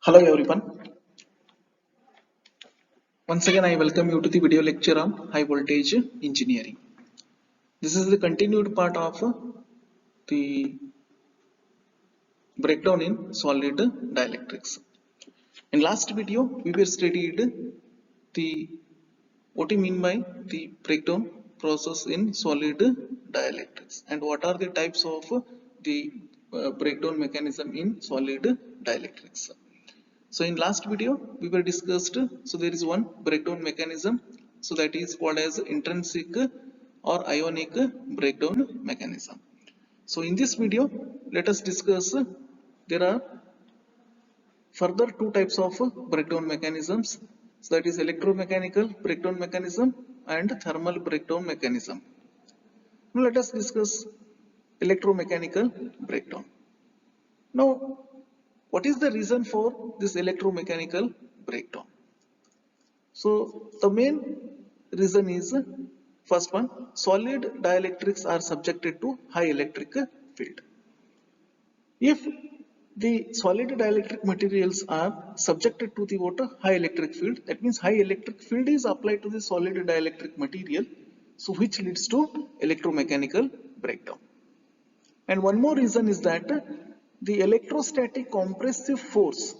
Hello everyone. Once again I welcome you to the video lecture on high voltage engineering. This is the continued part of the breakdown in solid dielectrics. In last video we were studied the what you mean by the breakdown process in solid dielectrics and what are the types of the breakdown mechanism in solid dielectrics. So in last video we were discussed, so there is one breakdown mechanism, so that is called as intrinsic or ionic breakdown mechanism. So in this video let us discuss, there are further two types of breakdown mechanisms, so that is electromechanical breakdown mechanism and thermal breakdown mechanism. Now let us discuss electromechanical breakdown. Now what is the reason for this electromechanical breakdown? So the main reason is, first one, solid dielectrics are subjected to high electric field. If the solid dielectric materials are subjected to the what, high electric field, that means high electric field is applied to the solid dielectric material, so which leads to electromechanical breakdown. And one more reason is that the electrostatic compressive force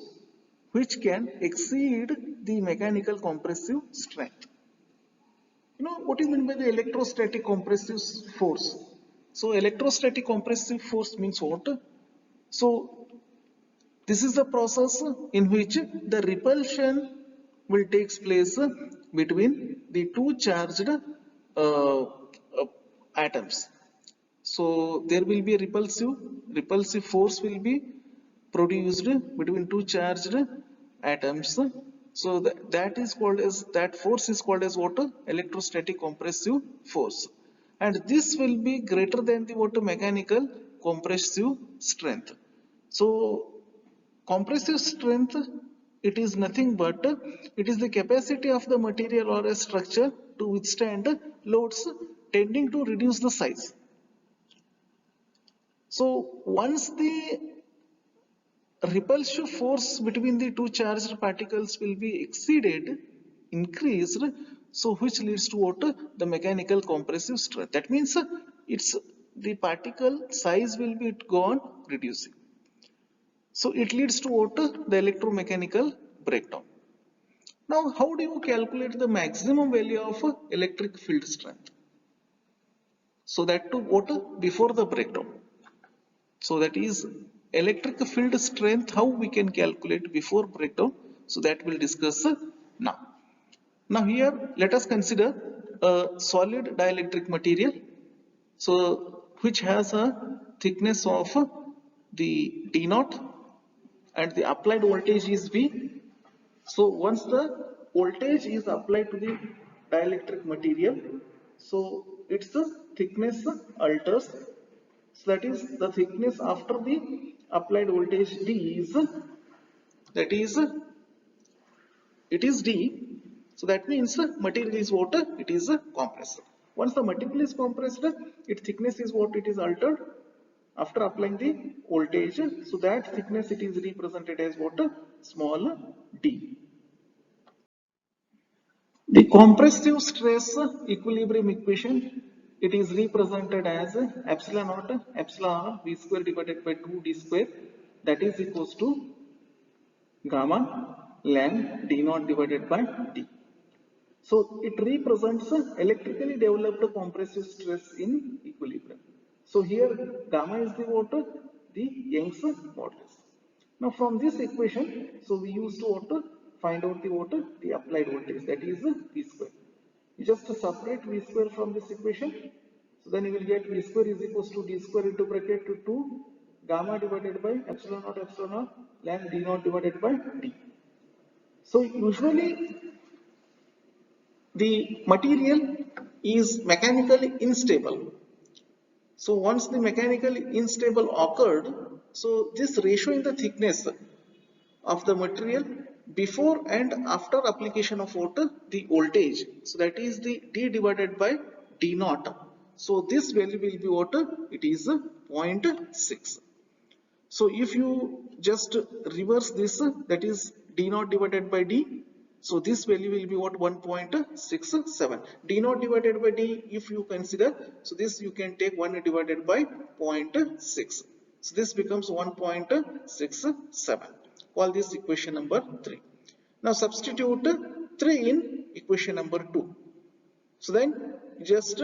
which can exceed the mechanical compressive strength. You know what is meant by the electrostatic compressive force? So electrostatic compressive force means what? So this is the process in which the repulsion will takes place between the two charged atoms. So there will be a repulsive force will be produced between two charged atoms. So that is called as, that force is called as what? Electrostatic compressive force. And this will be greater than the what? Mechanical compressive strength. So compressive strength, it is nothing but it is the capacity of the material or a structure to withstand loads tending to reduce the size. So once the repulsive force between the two charged particles will be exceeded, increased, so which leads to what? The mechanical compressive strength. That means it's the particle size will be gone reducing. So it leads to what? The electromechanical breakdown. Now how do you calculate the maximum value of electric field strength? So that to what? Before the breakdown. So that is electric field strength, how we can calculate before breakdown. So that we'll discuss now. Now here let us consider a solid dielectric material, so which has a thickness of the D naught and the applied voltage is V. So once the voltage is applied to the dielectric material, so its thickness alters. So that is the thickness after the applied voltage D is, that is it is D. So that means material is what? It is compressed. Once the material is compressed, its thickness is what? It is altered after applying the voltage. So that thickness it is represented as what? Small d. The compressive stress equilibrium equation, it is represented as epsilon naught epsilon r v square divided by 2 d square, that is equals to gamma ln d naught divided by d. So it represents electrically developed compressive stress in equilibrium. So here gamma is the what? The Young's modulus. Now from this equation, so we used to what? Find out the what? The applied voltage, that is V square. You just separate V square from this equation. So then you will get V square is equals to D square into bracket to 2 gamma divided by epsilon naught ln D naught divided by D. So usually the material is mechanically unstable. So once the mechanically unstable occurred, so this ratio in the thickness of the material before and after application of water, the voltage, so that is the D divided by D naught. So this value will be what? It is 0.6. So if you just reverse this, that is d naught divided by d. So this value will be what? 1.67. D naught divided by d, if you consider, so this you can take 1 divided by 0.6. So this becomes 1.67. Call this equation number 3. Now substitute 3 in equation number 2. So then just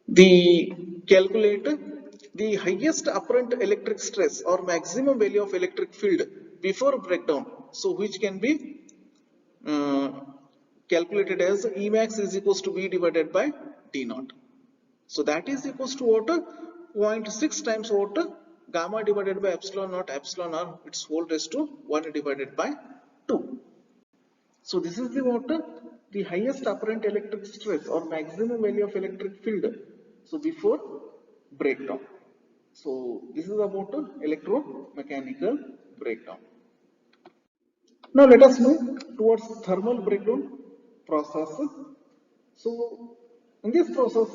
the calculate the highest apparent electric stress or maximum value of electric field before breakdown. So which can be uh, calculated as Emax is equals to V divided by D naught. So that is equals to what? 0.6 times what? Gamma divided by epsilon r, its whole raised to 1 divided by 2. So this is the what? The highest apparent electric stress or maximum value of electric field. So before breakdown. So this is about electromechanical breakdown. Now let us move towards thermal breakdown process. So in this process,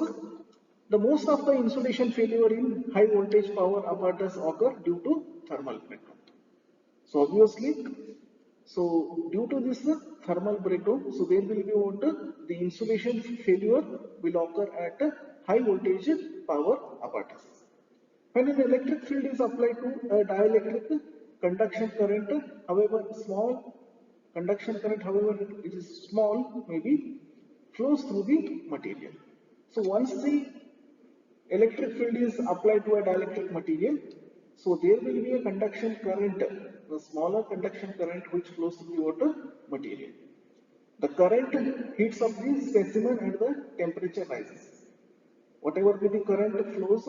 the most of the insulation failure in high voltage power apparatus occur due to thermal breakdown. So obviously, so due to this thermal breakdown, so there will be what? The insulation failure will occur at high voltage power apparatus. When an electric field is applied to a dielectric, conduction current, however small, conduction current, however it is small, maybe flows through the material. So once the electric field is applied to a dielectric material, so there will be a conduction current, the smaller conduction current which flows through the water material. The current heats up the specimen and the temperature rises. Whatever be the current flows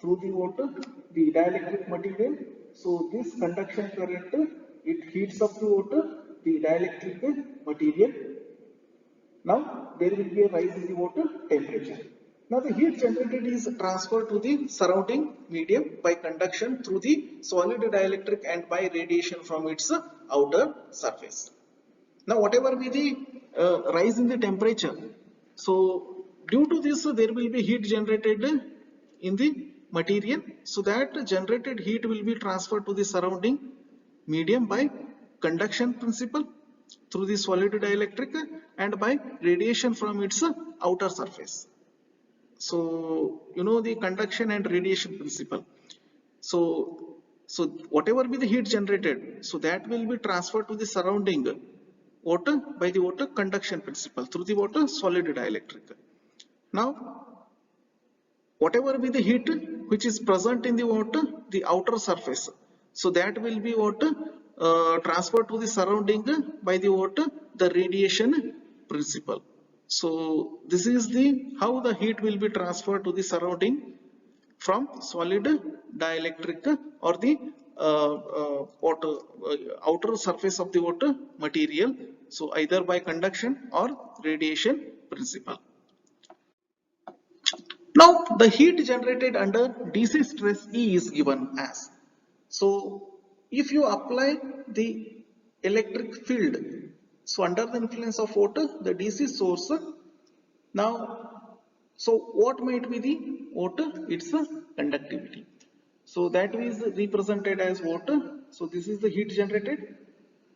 through the water, the dielectric material, so this conduction current, it heats up the water, the dielectric material. Now there will be a rise in the water temperature. Now the heat generated is transferred to the surrounding medium by conduction through the solid dielectric and by radiation from its outer surface. Now whatever be the rise in the temperature, so due to this there will be heat generated in the material, so that generated heat will be transferred to the surrounding medium by conduction principle through the solid dielectric and by radiation from its outer surface. So you know the conduction and radiation principle. So whatever be the heat generated, so that will be transferred to the surrounding water by the water conduction principle through the water solid dielectric. Now whatever be the heat which is present in the water, the outer surface, so that will be water transferred to the surrounding by the water the radiation principle. So this is the how the heat will be transferred to the surrounding from solid dielectric or the water outer surface of the water material, so either by conduction or radiation principle. Now the heat generated under DC stress E is given as. So if you apply the electric field, so under the influence of water, the DC source, now, so what might be the water? It's a conductivity. So that is represented as water. So this is the heat generated.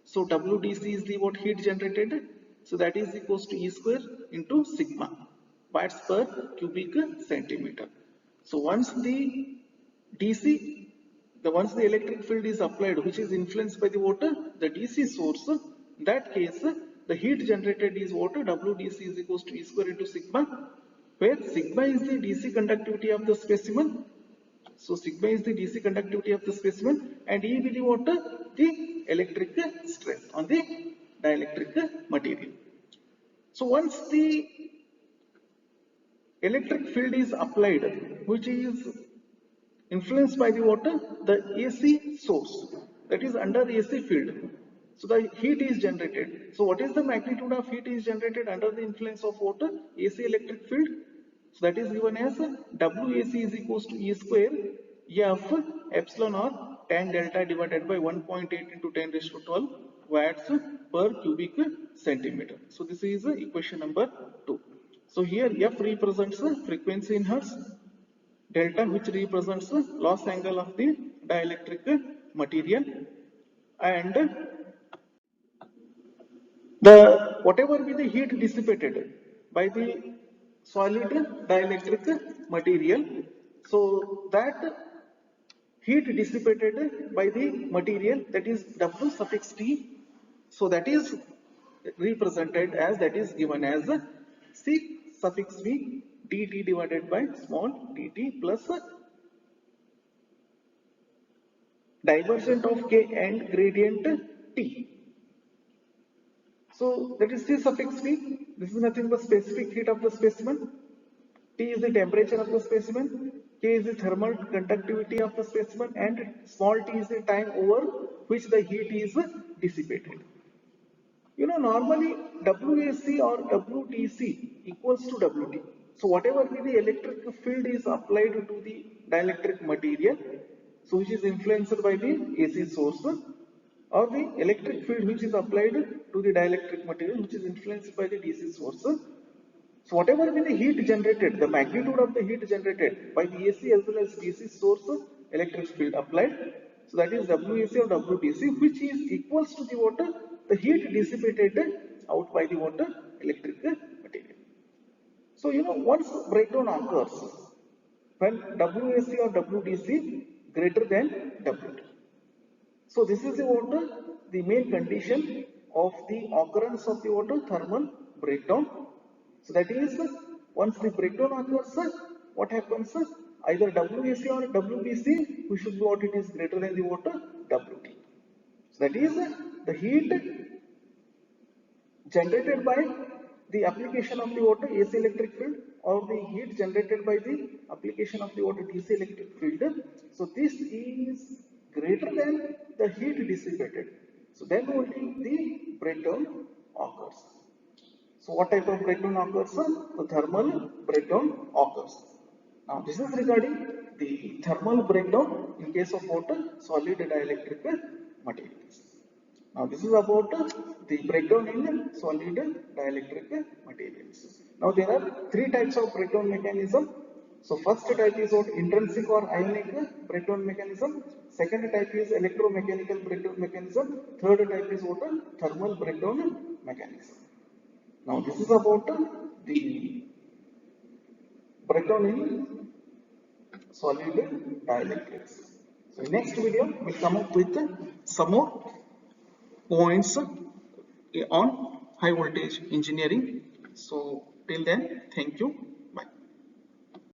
So WDC is the what heat generated. So that is equals to E square into sigma watts per cubic centimeter. So once the DC, once the electric field is applied, which is influenced by the water, the DC source, in that case, the heat generated is water, WDC is equals to E square into sigma, where sigma is the DC conductivity of the specimen. So sigma is the DC conductivity of the specimen and E will be water, the electric stress on the dielectric material. So once the electric field is applied, which is influenced by the water, the AC source, that is under AC field. So the heat is generated. So what is the magnitude of heat is generated under the influence of water? AC electric field. So that is given as WAC is equals to E square F epsilon or tan delta divided by 1.8 into 10 raised to 12 watts per cubic centimeter. So this is equation number 2. So here F represents frequency in hertz, delta which represents the loss angle of the dielectric material, and the whatever be the heat dissipated by the solid dielectric material, so that heat dissipated by the material, that is W suffix T, so that is represented as, that is given as C suffix V dt divided by small dt plus divergent of K and gradient T. So that is C suffix V. This is nothing but specific heat of the specimen. T is the temperature of the specimen. K is the thermal conductivity of the specimen, and small t is the time over which the heat is dissipated. You know, normally WAC or WTC equals to WT. So whatever be the electric field is applied to the dielectric material, so which is influenced by the AC source, or the electric field which is applied to the dielectric material which is influenced by the DC source. So whatever be the heat generated, the magnitude of the heat generated by the AC as well as DC source electric field applied, so that is WAC or WTC, which is equals to the water, the heat dissipated out by the water electric material. So you know, once breakdown occurs when WAC or WTC greater than WT. So this is the water, the main condition of the occurrence of the water thermal breakdown. So that is, once the breakdown occurs, what happens? Either WAC or WBC, we should know what it is greater than the water WT. So that is, the heat generated by the application of the water AC electric field, or the heat generated by the application of the water DC electric field. So this is greater than the heat dissipated. So then only the breakdown occurs. So what type of breakdown occurs? The thermal breakdown occurs. Now this is regarding the thermal breakdown in case of water solid dielectric materials. Now this is about the breakdown in solid dielectric materials. Now there are three types of breakdown mechanism. So first type is what, intrinsic or ionic breakdown mechanism. Second type is electromechanical breakdown mechanism. Third type is what, thermal breakdown mechanism. Now this is about the breakdown in solid dielectrics. So in next video we'll come up with some more points on high voltage engineering. So till then, thank you.